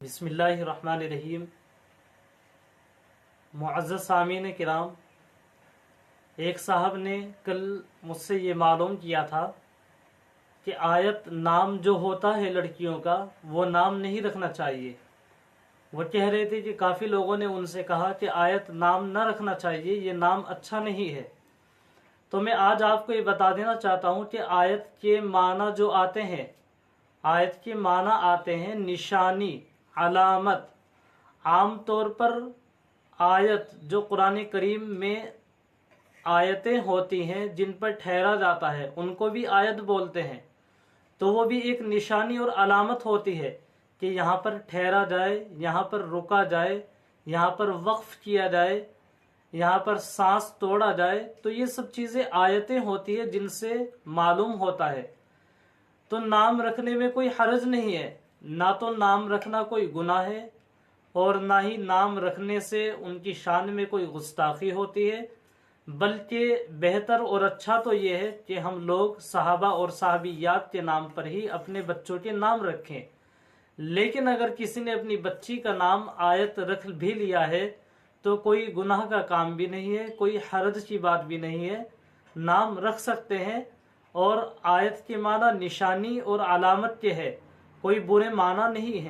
बिस्मिल्लाहिर्रहमानिर्रहीम। मुअज़्ज़ज़ सामीन किराम, एक साहब ने कल मुझसे ये मालूम किया था कि आयत नाम जो होता है लड़कियों का वो नाम नहीं रखना चाहिए। वो कह रहे थे कि काफ़ी लोगों ने उनसे कहा कि आयत नाम न रखना चाहिए, ये नाम अच्छा नहीं है। तो मैं आज आपको ये बता देना चाहता हूँ कि आयत के माना जो आते हैं, आयत के माना आते हैं निशानी, अलामत। आम तौर पर आयत जो कुरान करीम में आयतें होती हैं जिन पर ठहरा जाता है उनको भी आयत बोलते हैं। तो वो भी एक निशानी और अलामत होती है कि यहाँ पर ठहरा जाए, यहाँ पर रुका जाए, यहाँ पर वक्फ किया जाए, यहाँ पर सांस तोड़ा जाए। तो ये सब चीज़ें आयतें होती है जिनसे मालूम होता है। तो नाम रखने में कोई हर्ज नहीं है, ना तो नाम रखना कोई गुनाह है और ना ही नाम रखने से उनकी शान में कोई गुस्ताखी होती है। बल्कि बेहतर और अच्छा तो ये है कि हम लोग सहाबा और साहबियात के नाम पर ही अपने बच्चों के नाम रखें। लेकिन अगर किसी ने अपनी बच्ची का नाम आयत रख भी लिया है तो कोई गुनाह का काम भी नहीं है, कोई हर्ज की बात भी नहीं है, नाम रख सकते हैं। और आयत के माना निशानी और अलामत के है, कोई बुरे माना नहीं है।